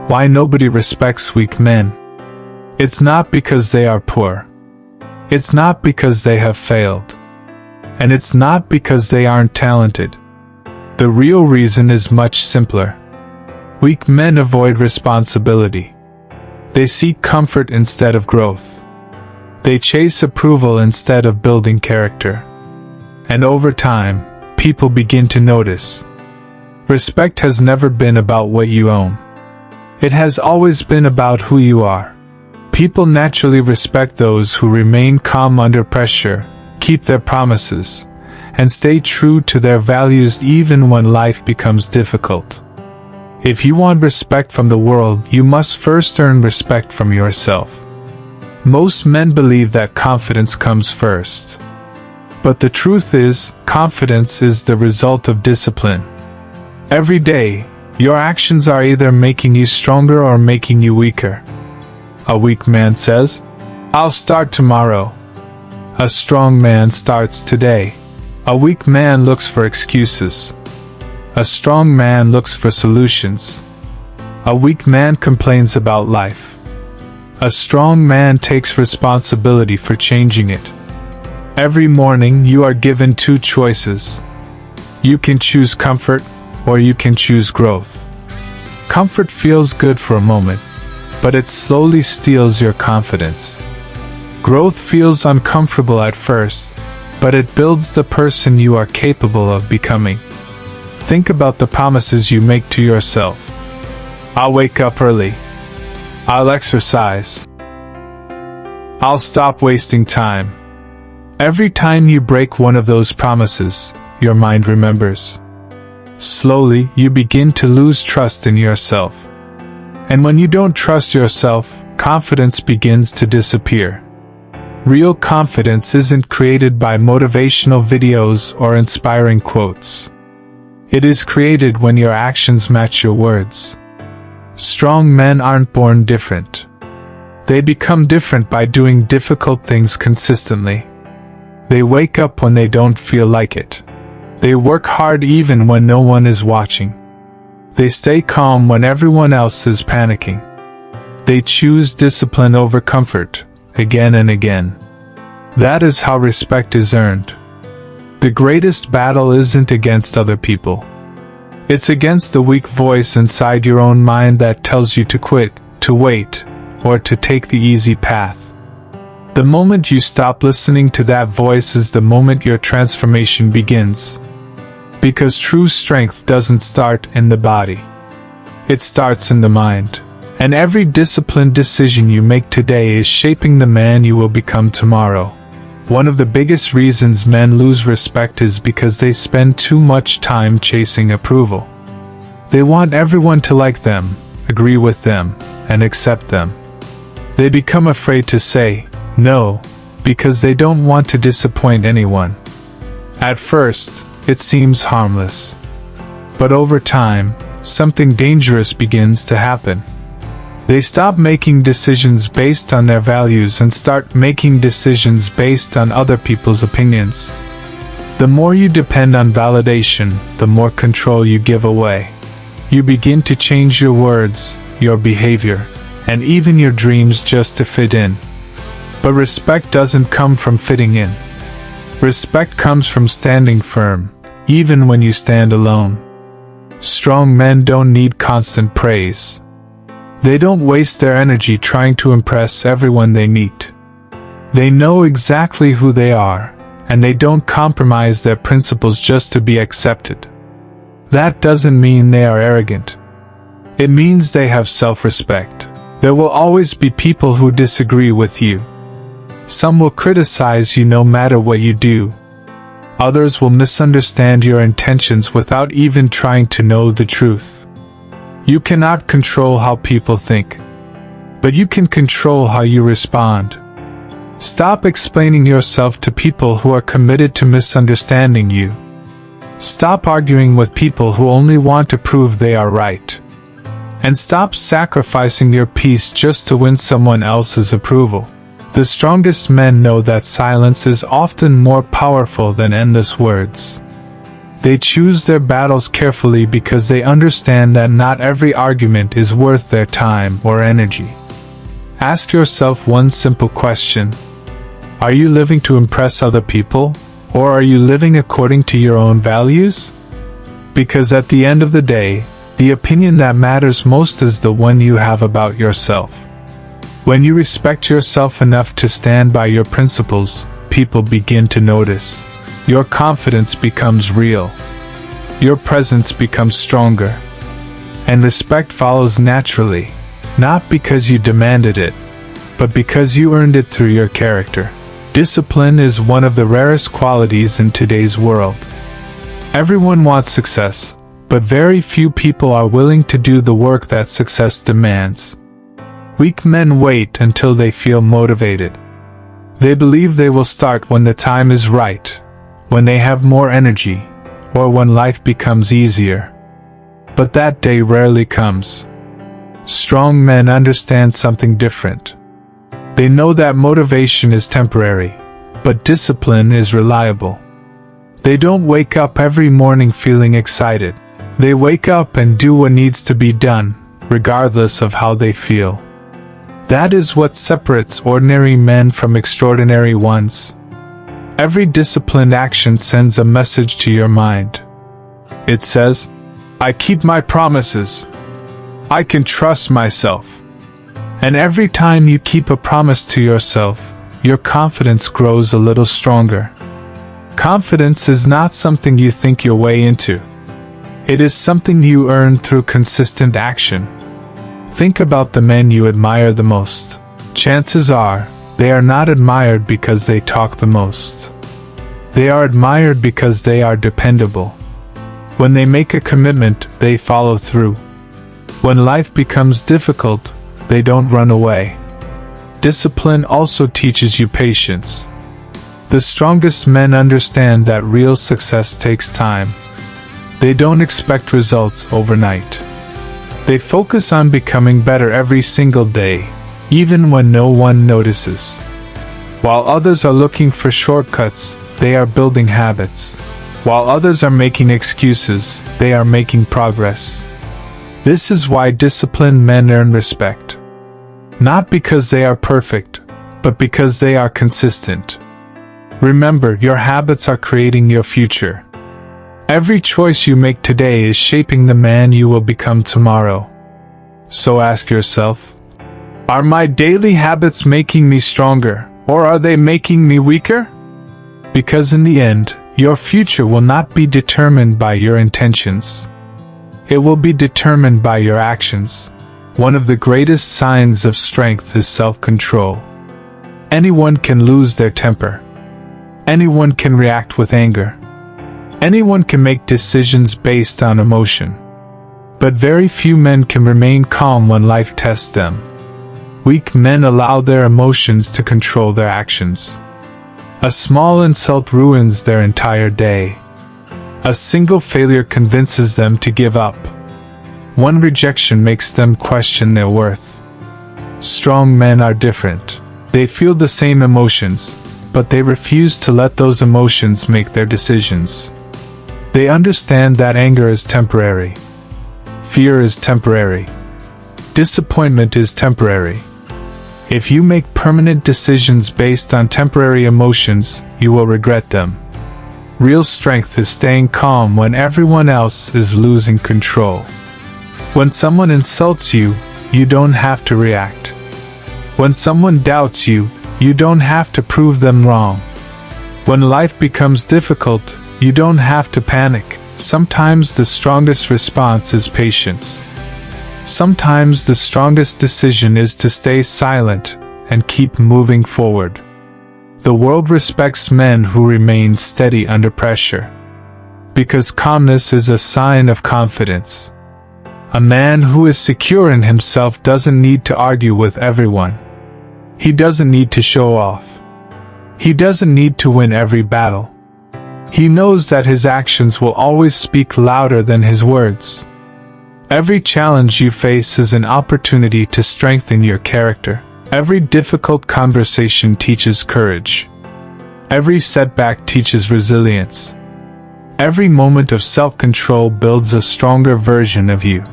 Why nobody respects weak men? It's not because they are poor. It's not because they have failed. And it's not because they aren't talented. The real reason is much simpler. Weak men avoid responsibility. They seek comfort instead of growth. They chase approval instead of building character. And over time, people begin to notice. Respect has never been about what you own. It has always been about who you are. People naturally respect those who remain calm under pressure, keep their promises, and stay true to their values even when life becomes difficult. If you want respect from the world, you must first earn respect from yourself. Most men believe that confidence comes first. But the truth is, confidence is the result of discipline. Every day, your actions are either making you stronger or making you weaker. A weak man says, "I'll start tomorrow." A strong man starts today. A weak man looks for excuses. A strong man looks for solutions. A weak man complains about life. A strong man takes responsibility for changing it. Every morning you are given two choices. You can choose comfort, or you can choose growth. Comfort feels good for a moment, but it slowly steals your confidence. Growth feels uncomfortable at first, but it builds the person you are capable of becoming. Think about the promises you make to yourself. I'll wake up early. I'll exercise. I'll stop wasting time. Every time you break one of those promises, your mind remembers. Slowly, you begin to lose trust in yourself. And when you don't trust yourself, confidence begins to disappear. Real confidence isn't created by motivational videos or inspiring quotes. It is created when your actions match your words. Strong men aren't born different. They become different by doing difficult things consistently. They wake up when they don't feel like it. They work hard even when no one is watching. They stay calm when everyone else is panicking. They choose discipline over comfort, again and again. That is how respect is earned. The greatest battle isn't against other people. It's against the weak voice inside your own mind that tells you to quit, to wait, or to take the easy path. The moment you stop listening to that voice is the moment your transformation begins. Because true strength doesn't start in the body. It starts in the mind. And every disciplined decision you make today is shaping the man you will become tomorrow. One of the biggest reasons men lose respect is because they spend too much time chasing approval. They want everyone to like them, agree with them, and accept them. They become afraid to say no, because they don't want to disappoint anyone. At first, it seems harmless. But over time, something dangerous begins to happen. They stop making decisions based on their values and start making decisions based on other people's opinions. The more you depend on validation, the more control you give away. You begin to change your words, your behavior, and even your dreams just to fit in. But respect doesn't come from fitting in. Respect comes from standing firm, even when you stand alone. Strong men don't need constant praise. They don't waste their energy trying to impress everyone they meet. They know exactly who they are, and they don't compromise their principles just to be accepted. That doesn't mean they are arrogant. It means they have self-respect. There will always be people who disagree with you. Some will criticize you no matter what you do. Others will misunderstand your intentions without even trying to know the truth. You cannot control how people think, but you can control how you respond. Stop explaining yourself to people who are committed to misunderstanding you. Stop arguing with people who only want to prove they are right. And stop sacrificing your peace just to win someone else's approval. The strongest men know that silence is often more powerful than endless words. They choose their battles carefully because they understand that not every argument is worth their time or energy. Ask yourself one simple question. Are you living to impress other people, or are you living according to your own values? Because at the end of the day, the opinion that matters most is the one you have about yourself. When you respect yourself enough to stand by your principles, people begin to notice. Your confidence becomes real. Your presence becomes stronger. And respect follows naturally, not because you demanded it, but because you earned it through your character. Discipline is one of the rarest qualities in today's world. Everyone wants success, but very few people are willing to do the work that success demands. Weak men wait until they feel motivated. They believe they will start when the time is right, when they have more energy, or when life becomes easier. But that day rarely comes. Strong men understand something different. They know that motivation is temporary, but discipline is reliable. They don't wake up every morning feeling excited. They wake up and do what needs to be done, regardless of how they feel. That is what separates ordinary men from extraordinary ones. Every disciplined action sends a message to your mind. It says, I keep my promises. I can trust myself. And every time you keep a promise to yourself, your confidence grows a little stronger. Confidence is not something you think your way into. It is something you earn through consistent action. Think about the men you admire the most. Chances are, they are not admired because they talk the most. They are admired because they are dependable. When they make a commitment, they follow through. When life becomes difficult, they don't run away. Discipline also teaches you patience. The strongest men understand that real success takes time. They don't expect results overnight. They focus on becoming better every single day, even when no one notices. While others are looking for shortcuts, they are building habits. While others are making excuses, they are making progress. This is why disciplined men earn respect. Not because they are perfect, but because they are consistent. Remember, your habits are creating your future. Every choice you make today is shaping the man you will become tomorrow. So ask yourself, are my daily habits making me stronger, or are they making me weaker? Because in the end, your future will not be determined by your intentions. It will be determined by your actions. One of the greatest signs of strength is self-control. Anyone can lose their temper. Anyone can react with anger. Anyone can make decisions based on emotion. But very few men can remain calm when life tests them. Weak men allow their emotions to control their actions. A small insult ruins their entire day. A single failure convinces them to give up. One rejection makes them question their worth. Strong men are different. They feel the same emotions, but they refuse to let those emotions make their decisions. They understand that anger is temporary. Fear is temporary. Disappointment is temporary. If you make permanent decisions based on temporary emotions, you will regret them. Real strength is staying calm when everyone else is losing control. When someone insults you, you don't have to react. When someone doubts you, you don't have to prove them wrong. When life becomes difficult, you don't have to panic. Sometimes the strongest response is patience. Sometimes the strongest decision is to stay silent and keep moving forward. The world respects men who remain steady under pressure, because calmness is a sign of confidence. A man who is secure in himself doesn't need to argue with everyone. He doesn't need to show off. He doesn't need to win every battle. He knows that his actions will always speak louder than his words. Every challenge you face is an opportunity to strengthen your character. Every difficult conversation teaches courage. Every setback teaches resilience. Every moment of self-control builds a stronger version of you.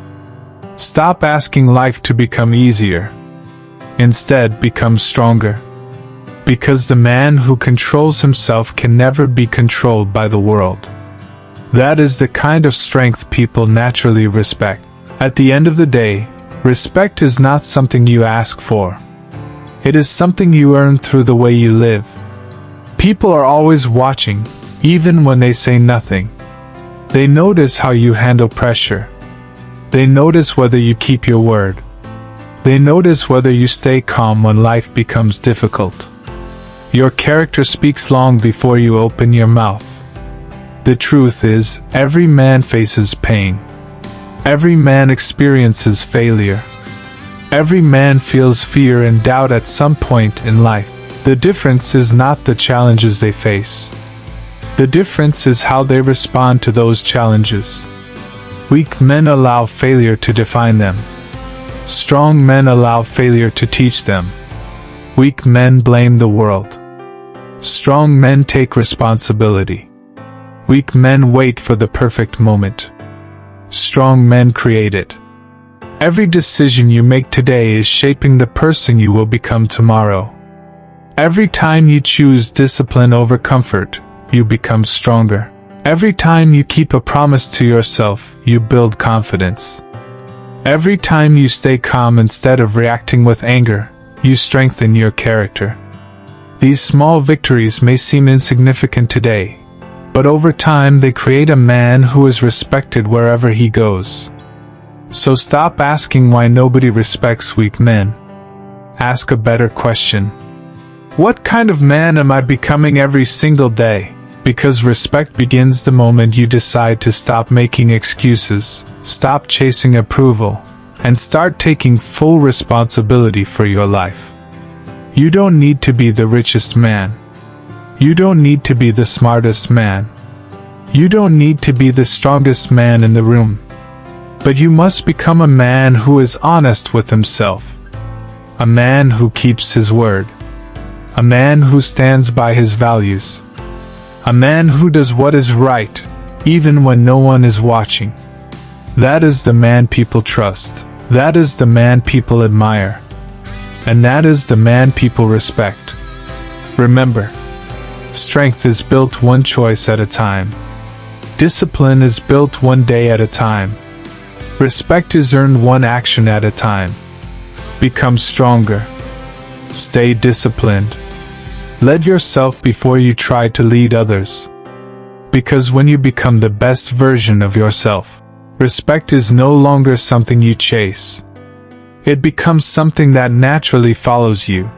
Stop asking life to become easier. Instead, become stronger. Because the man who controls himself can never be controlled by the world. That is the kind of strength people naturally respect. At the end of the day, respect is not something you ask for. It is something you earn through the way you live. People are always watching, even when they say nothing. They notice how you handle pressure. They notice whether you keep your word. They notice whether you stay calm when life becomes difficult. Your character speaks long before you open your mouth. The truth is, every man faces pain. Every man experiences failure. Every man feels fear and doubt at some point in life. The difference is not the challenges they face. The difference is how they respond to those challenges. Weak men allow failure to define them. Strong men allow failure to teach them. Weak men blame the world. Strong men take responsibility. Weak men wait for the perfect moment. Strong men create it. Every decision you make today is shaping the person you will become tomorrow. Every time you choose discipline over comfort, you become stronger. Every time you keep a promise to yourself, you build confidence. Every time you stay calm instead of reacting with anger, you strengthen your character. These small victories may seem insignificant today, but over time they create a man who is respected wherever he goes. So stop asking why nobody respects weak men. Ask a better question. What kind of man am I becoming every single day? Because respect begins the moment you decide to stop making excuses, stop chasing approval, and start taking full responsibility for your life. You don't need to be the richest man. You don't need to be the smartest man. You don't need to be the strongest man in the room. But you must become a man who is honest with himself. A man who keeps his word. A man who stands by his values. A man who does what is right, even when no one is watching. That is the man people trust. That is the man people admire. And that is the man people respect. Remember, strength is built one choice at a time. Discipline is built one day at a time. Respect is earned one action at a time. Become stronger. Stay disciplined. Lead yourself before you try to lead others. Because when you become the best version of yourself, respect is no longer something you chase. It becomes something that naturally follows you.